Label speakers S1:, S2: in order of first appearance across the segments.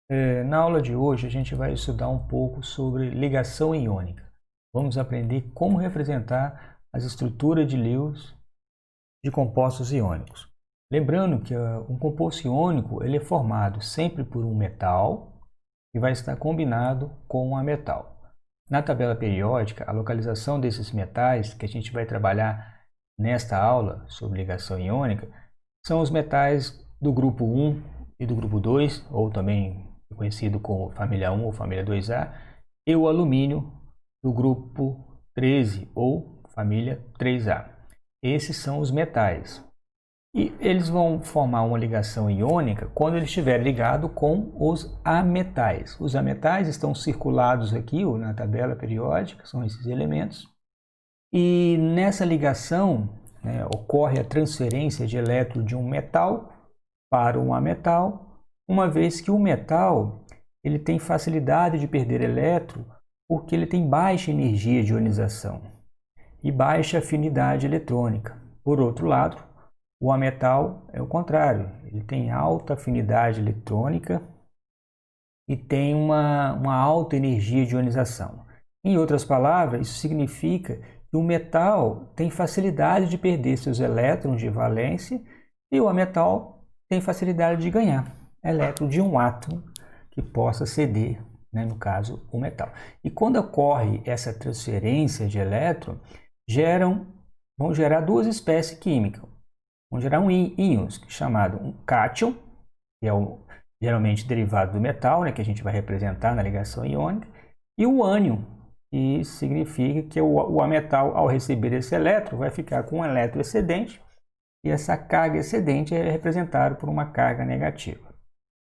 S1: Na aula de hoje a gente vai estudar um pouco sobre ligação iônica. Vamos aprender como representar as estruturas de Lewis de compostos iônicos. Lembrando que um composto iônico ele é formado sempre por um metal e vai estar combinado com um ametal. Na tabela periódica, a localização desses metais que a gente vai trabalhar nesta aula sobre ligação iônica são os metais do grupo 1 e do grupo 2, ou também conhecido como família 1 ou família 2A, e o alumínio do grupo 13 ou família 3A. Esses são os metais. E eles vão formar uma ligação iônica quando ele estiver ligado com os ametais. Os ametais estão circulados aqui na tabela periódica, são esses elementos. E nessa ligação, ocorre a transferência de elétron de um metal para um ametal, uma vez que o metal ele tem facilidade de perder elétron porque ele tem baixa energia de ionização e baixa afinidade eletrônica. Por outro lado, o ametal é o contrário, ele tem alta afinidade eletrônica e tem uma alta energia de ionização. Em outras palavras, isso significa que o metal tem facilidade de perder seus elétrons de valência e o ametal tem facilidade de ganhar elétron de um átomo que possa ceder, no caso, o metal. E quando ocorre essa transferência de elétron, vão gerar duas espécies químicas. Vão gerar íons, chamado um cátion, que é geralmente derivado do metal, que a gente vai representar na ligação iônica, e o ânion, que significa que o ametal, ao receber esse elétron, vai ficar com um elétron excedente, e essa carga excedente é representada por uma carga negativa.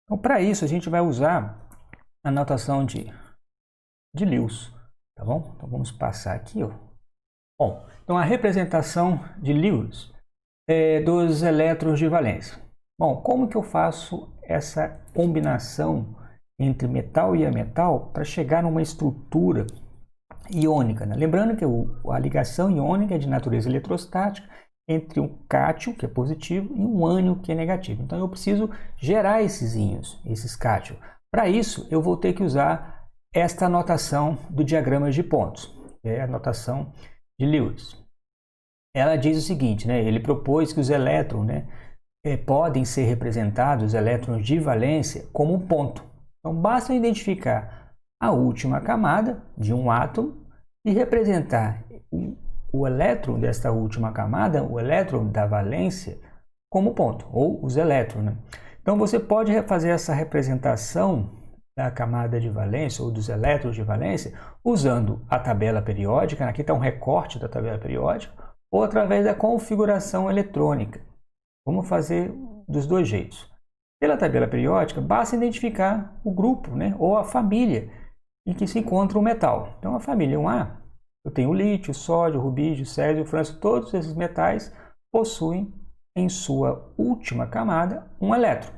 S1: Então, para isso, a gente vai usar a notação de Lewis, tá bom? Então, vamos passar aqui, ó. Bom, então a representação de Lewis dos elétrons de valência. Bom, como que eu faço essa combinação entre metal e ametal para chegar numa estrutura iônica, Lembrando que a ligação iônica é de natureza eletrostática entre um cátion, que é positivo, e um ânion, que é negativo. Então, eu preciso gerar esses íons, esses cátions. Para isso, eu vou ter que usar esta notação do diagrama de pontos, que é a notação de Lewis. Ela diz o seguinte, ele propôs que os elétrons podem ser representados, os elétrons de valência, como um ponto. Então, basta identificar a última camada de um átomo e representar o elétron desta última camada, o elétron da valência, como ponto, ou os elétrons. Então, você pode fazer essa representação da camada de valência ou dos elétrons de valência usando a tabela periódica, aqui está um recorte da tabela periódica, ou através da configuração eletrônica. Vamos fazer dos dois jeitos. Pela tabela periódica, basta identificar o grupo, ou a família em que se encontra o metal. Então, a família 1A, eu tenho o lítio, o sódio, o rubídio, o césio, o frâncio, todos esses metais possuem em sua última camada um elétron.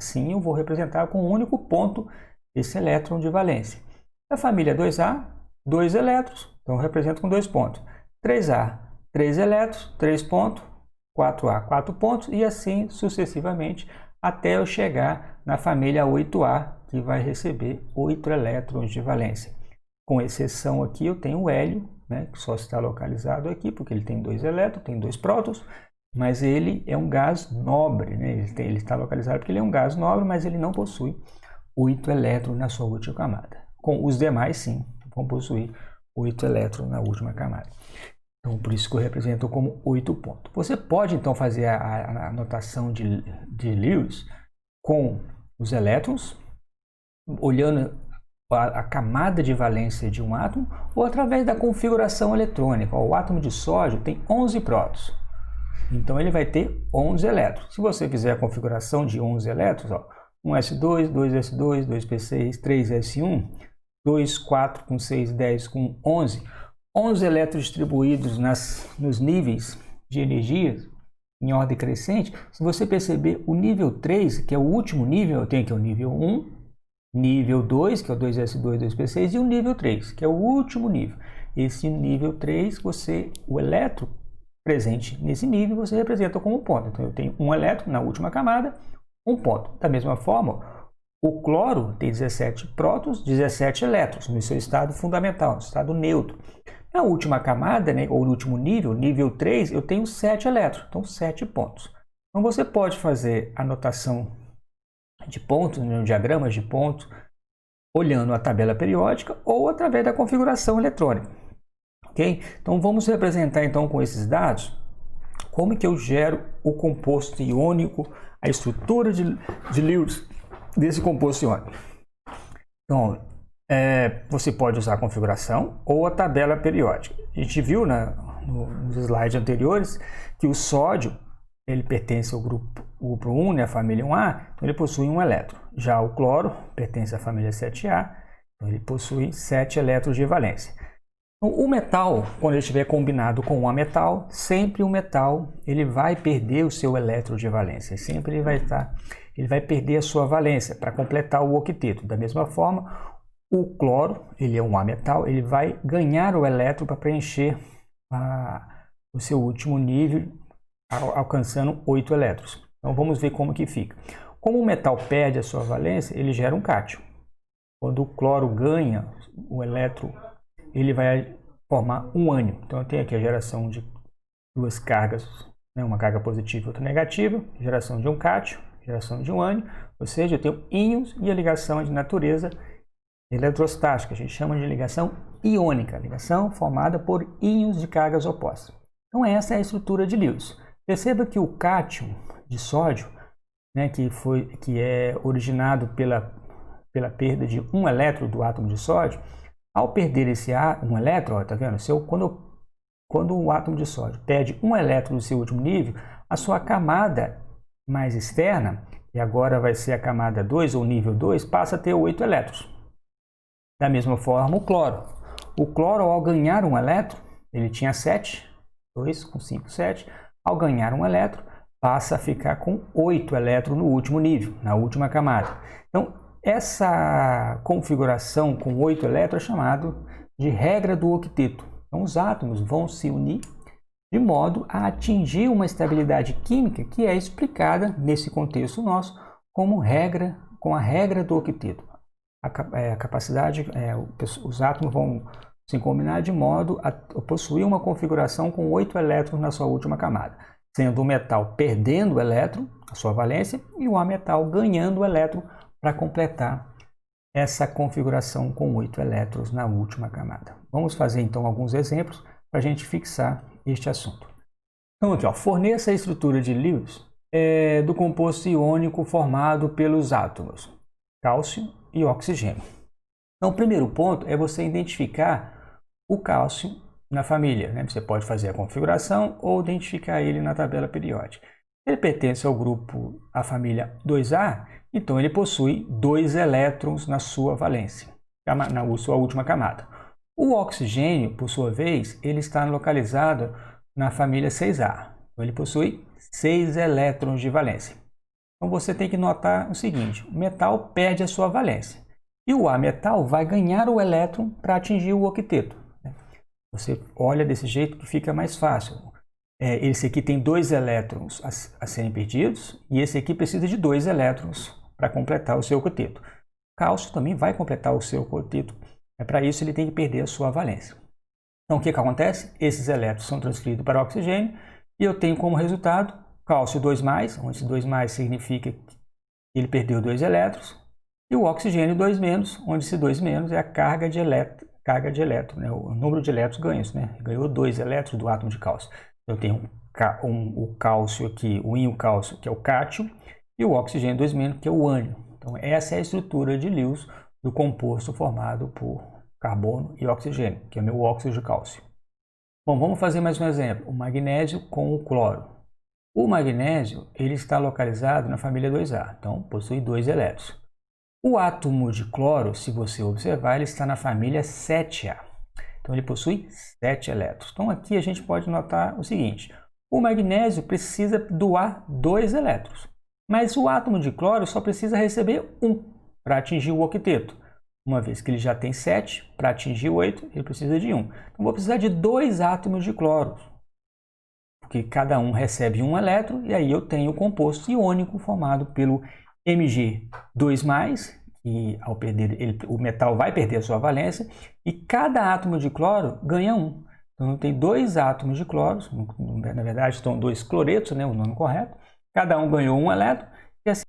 S1: Assim, eu vou representar com um único ponto esse elétron de valência. A família 2A, 2 elétrons, então eu represento com 2 pontos. 3A, 3 elétrons, 3 pontos. 4A, 4 pontos, e assim sucessivamente, até eu chegar na família 8A, que vai receber 8 elétrons de valência. Com exceção aqui, eu tenho o hélio, que só está localizado aqui, porque ele tem 2 elétrons, tem 2 prótons, mas ele é um gás nobre, ele está localizado porque ele é um gás nobre, mas ele não possui 8 elétrons na sua última camada. Com os demais, sim, vão possuir 8 elétrons na última camada. Então, por isso que eu represento como 8 pontos. Você pode, então, fazer a notação de Lewis com os elétrons, olhando a camada de valência de um átomo, ou através da configuração eletrônica. O átomo de sódio tem 11 prótons, então ele vai ter 11 elétrons. Se você fizer a configuração de 11 elétrons, 1s2, 2s2, 2p6, 3s1, 2, 4 com 6, 10 com 11 elétrons distribuídos nos níveis de energia em ordem crescente. Se você perceber, o nível 3, que é o último nível, eu tenho aqui o nível 1, nível 2, que é o 2s2, 2p6, e o nível 3, que é o último nível. Esse nível 3, o elétron presente nesse nível, você representa como um ponto. Então, eu tenho um elétron na última camada, um ponto. Da mesma forma, O cloro tem 17 prótons, 17 elétrons no seu estado fundamental, no estado neutro. Na última camada, né, ou no último nível, nível 3, eu tenho 7 elétrons, então 7 pontos. Então você pode fazer a notação de pontos, né, diagramas de pontos, olhando a tabela periódica ou através da configuração eletrônica. Ok? Então vamos representar então com esses dados como que eu gero o composto iônico, a estrutura de Lewis desse composto iônico. Então, você pode usar a configuração ou a tabela periódica. A gente viu nos slides anteriores que o sódio ele pertence ao grupo 1, né, a família 1A, então ele possui um elétron. Já o cloro pertence à família 7A, então ele possui 7 elétrons de valência. Então, o metal, quando ele estiver combinado com um ametal, sempre o metal ele vai perder o seu elétron de valência. Sempre ele vai perder a sua valência para completar o octeto. Da mesma forma, o cloro, ele é um ametal, ele vai ganhar o elétron para preencher o seu último nível, alcançando 8 elétrons. Então vamos ver como que fica. Como o metal perde a sua valência, ele gera um cátion. Quando o cloro ganha o elétron, ele vai formar um ânion. Então eu tenho aqui a geração de duas cargas, né, uma carga positiva e outra negativa, geração de um cátion, geração de um ânion, ou seja, eu tenho íons e a ligação é de natureza eletrostática, a gente chama de ligação iônica, ligação formada por íons de cargas opostas. Então essa é a estrutura de Lewis. Perceba que o cátion de sódio, né, que é originado pela perda de um elétron do átomo de sódio, ao perder um elétron, tá vendo? Quando o átomo de sódio perde um elétron do seu último nível, a sua camada mais externa, e agora vai ser a camada 2 ou nível 2, passa a ter 8 elétrons. Da mesma forma, o cloro. O cloro, ao ganhar um elétron, ele tinha 7, 2 com 5, 7. Ao ganhar um elétron, passa a ficar com 8 elétrons no último nível, na última camada. Então, essa configuração com 8 elétrons é chamado de regra do octeto. Então, os átomos vão se unir de modo a atingir uma estabilidade química que é explicada nesse contexto nosso com a regra do octeto. A capacidade, os átomos vão se combinar de modo a possuir uma configuração com 8 elétrons na sua última camada, sendo o metal perdendo o elétron, a sua valência, e o ametal ganhando o elétron para completar essa configuração com 8 elétrons na última camada. Vamos fazer então alguns exemplos para a gente fixar este assunto. Então aqui, forneça a estrutura de Lewis do composto iônico formado pelos átomos cálcio e oxigênio. Então o primeiro ponto é você identificar o cálcio na família, né? Você pode fazer a configuração ou identificar ele na tabela periódica. Ele pertence ao grupo, à família 2A, então ele possui 2 elétrons na sua valência, na sua última camada. O oxigênio, por sua vez, ele está localizado na família 6A, então ele possui 6 elétrons de valência. Então você tem que notar o seguinte, o metal perde a sua valência e o ametal vai ganhar o elétron para atingir o octeto. Você olha desse jeito que fica mais fácil. Esse aqui tem 2 elétrons a serem perdidos e esse aqui precisa de 2 elétrons para completar o seu octeto. O cálcio também vai completar o seu octeto. Para isso ele tem que perder a sua valência. Então o que acontece? Esses elétrons são transferidos para o oxigênio e eu tenho como resultado cálcio 2+, onde esse 2+ significa que ele perdeu 2 elétrons, e o oxigênio 2-, onde esse 2- é a carga de elétron, né? O número de elétrons ganhos, né? Ganhou 2 elétrons do átomo de cálcio. Eu tenho o cálcio aqui, o íon cálcio, que é o cátion, e o oxigênio 2-, que é o ânion. Então essa é a estrutura de Lewis do composto formado por carbono e oxigênio, que é o meu óxido de cálcio. Bom, vamos fazer mais um exemplo. O magnésio com o cloro. O magnésio ele está localizado na família 2A, então possui 2 elétrons. O átomo de cloro, se você observar, ele está na família 7A, então ele possui 7 elétrons. Então aqui a gente pode notar o seguinte, o magnésio precisa doar 2 elétrons, mas o átomo de cloro só precisa receber 1 para atingir o octeto. Uma vez que ele já tem 7, para atingir 8, ele precisa de 1. Então vou precisar de 2 átomos de cloro, porque cada um recebe 1 elétron, e aí eu tenho o composto iônico formado pelo Mg2+, e ao perder o metal vai perder a sua valência, e cada átomo de cloro ganha 1. Então tem 2 átomos de cloro, na verdade estão 2 cloretos, né, o nome correto, cada um ganhou 1 elétron, e assim